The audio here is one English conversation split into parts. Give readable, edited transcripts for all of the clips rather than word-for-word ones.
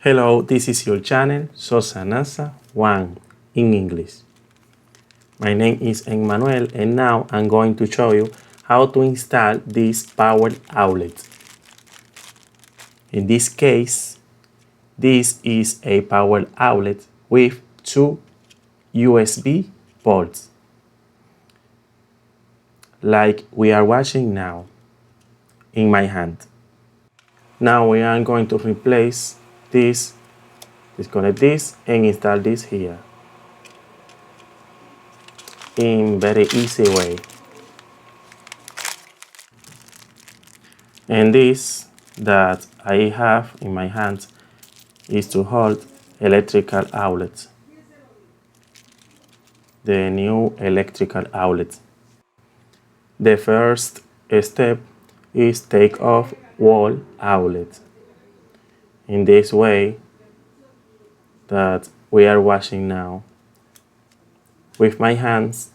Hello, this is your channel, Sosanasa 1 in English. My name is Emmanuel and now I'm going to show you how to install this power outlet. In this case, this is a power outlet with two USB ports, like we are watching now in my hand. Now we are going to replace this, disconnect this and install this here in very easy way. And this that I have in my hand is to hold electrical outlet, the new electrical outlet. The first step is take off wall outlet. In this way that we are watching now. With my hands,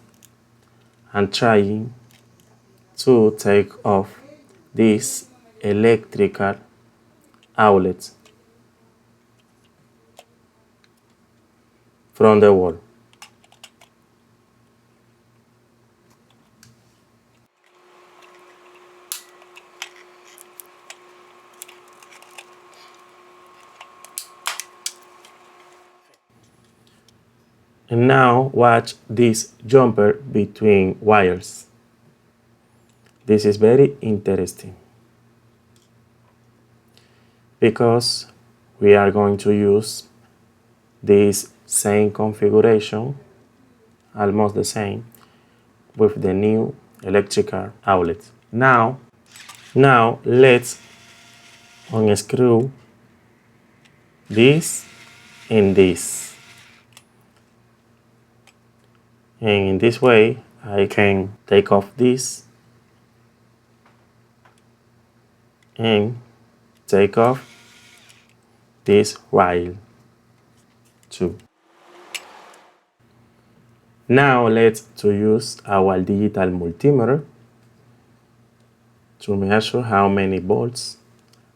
I'm trying to take off this electrical outlet from the wall. And now watch this jumper between wires. This is very interesting because we are going to use this same configuration, almost the same, with the new electrical outlet. Now let's unscrew this and this. And in this way, I can take off this and take off this wire too. Now let's use our digital multimeter to measure how many volts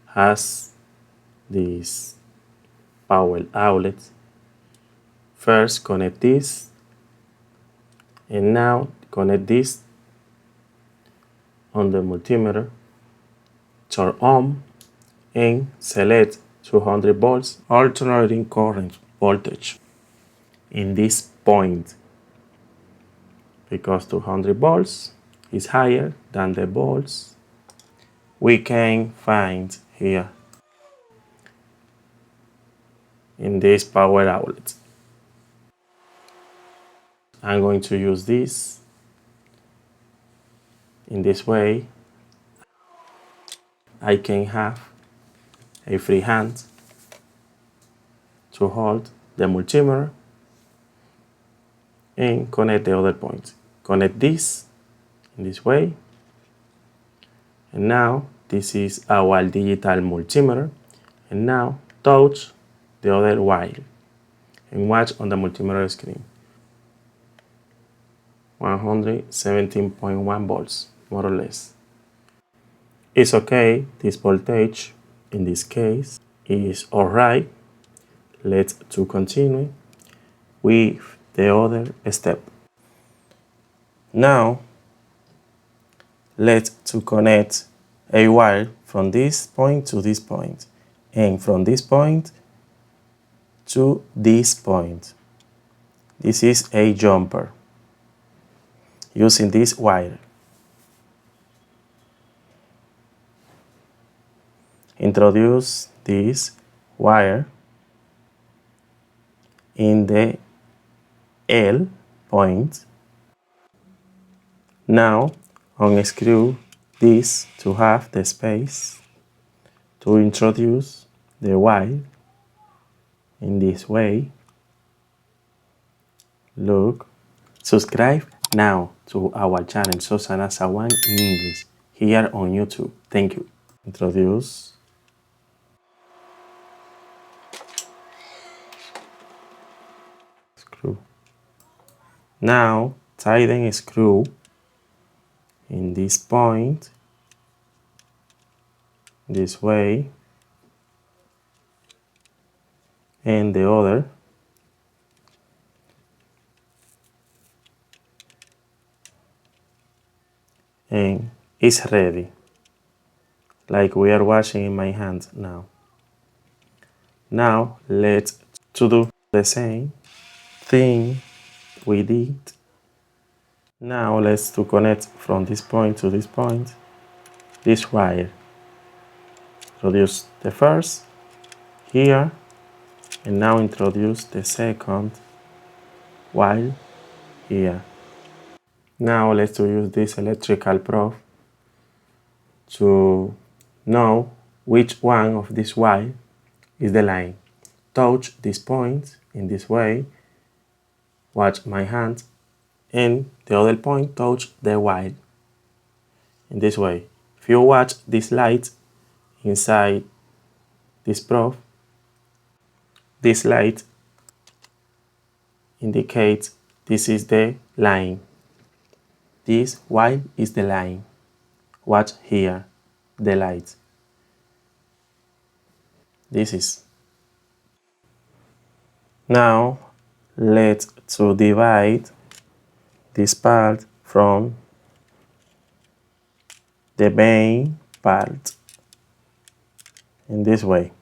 has this power outlet. First connect this and now connect this on the multimeter, turn on and select 200 volts alternating current voltage in this point, because 200 volts is higher than the volts we can find here in this power outlet. I'm going to use this in this way. I can have a free hand to hold the multimeter and connect the other point. Connect this in this way. And now this is our digital multimeter. And now touch the other wire and watch on the multimeter screen. 117.1 volts, more or less. It's okay, this voltage in this case is alright. Let's continue with the other step. Now let's connect a wire from this point to this point and from this point to this point. This is a jumper using this wire. Introduce this wire in the L point. Now unscrew this to have the space to introduce the wire in this way. Look. Subscribe now to our channel Sosanasa 1 in English here on YouTube. Thank you. Introduce. Screw. Now tighten screw in this point, this way. and the other. And it's ready, like we are watching in my hand now. Now let's to do the same thing we did. Now let's to connect from this point to this point, this wire. Introduce the first here, and now introduce the second wire here. Now let's to use this electrical probe to know which one of this wire is the line. Touch this point in this way, watch my hand, and the other point touch the wire in this way. If you watch this light inside this probe, this light indicates this is the line. This wire is the line. Watch here, the light. This is. Now let's to divide this part from the main part in this way.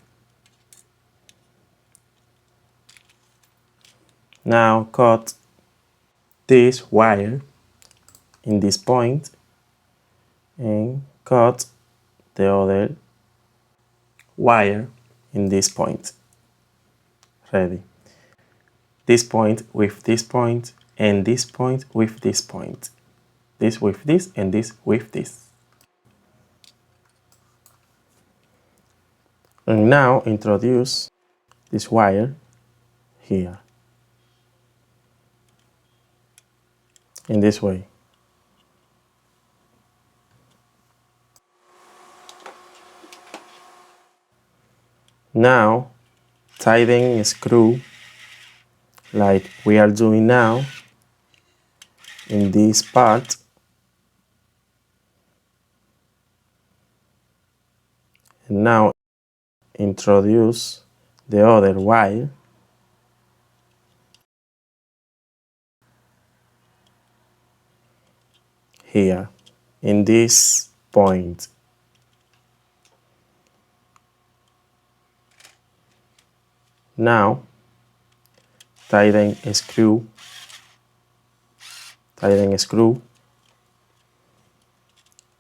Now cut this wire in this point and cut the other wire in this point. Ready. This point with this point, and this point with this point. This with this, and this with this. And now introduce this wire here. In this way. Now tighten a screw like we are doing now in this part, and now introduce the other wire here in this point. Now tighten a screw,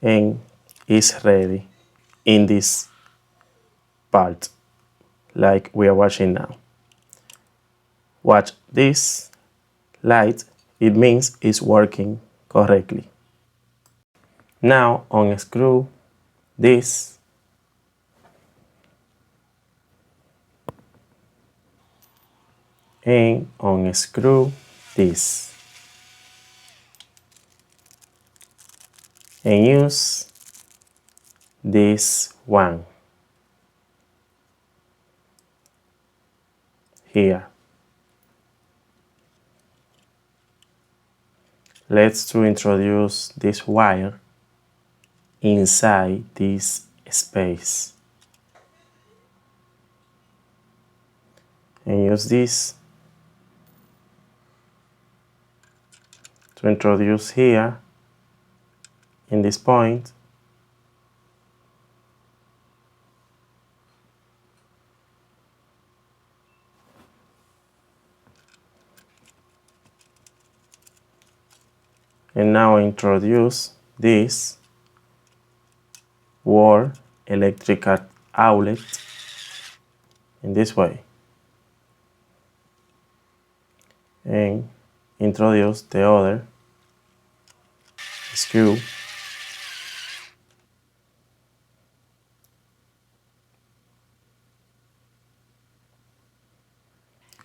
and it's ready in this part like we are watching now. Watch this light, it means it's working correctly. Now unscrew this and unscrew this and use this one here. Let's to introduce this wire inside this space and use this to introduce here in this point, and now introduce this wall electrical outlet in this way, and introduce the other screw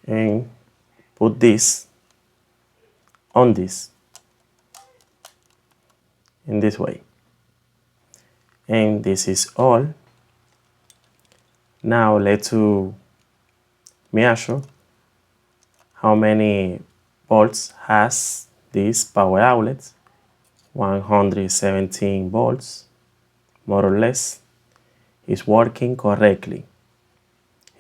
and put this on this in this way. And this is all. Now let's measure how many volts has this power outlet. 117 volts, more or less, is working correctly.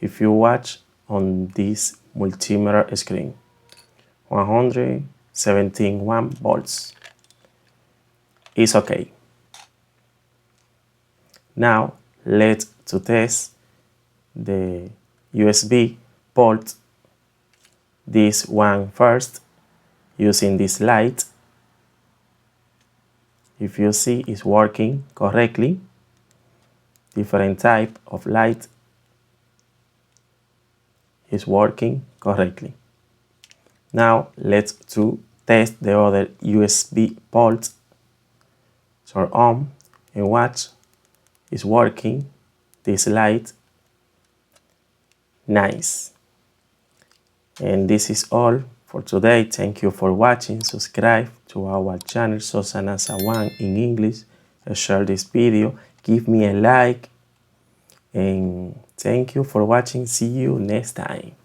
If you watch on this multimeter screen. 117 volts. It's okay. Now let's test the USB port, this one first, using this light. If you see, it's working correctly. Different type of light is working correctly. Now let's test the other USB port. Turn on and watch. It's working. This light. Nice. And this is all for today. Thank you for watching. Subscribe to our channel SOSANASA1 in English. Share this video. Give me a like. And thank you for watching. See you next time.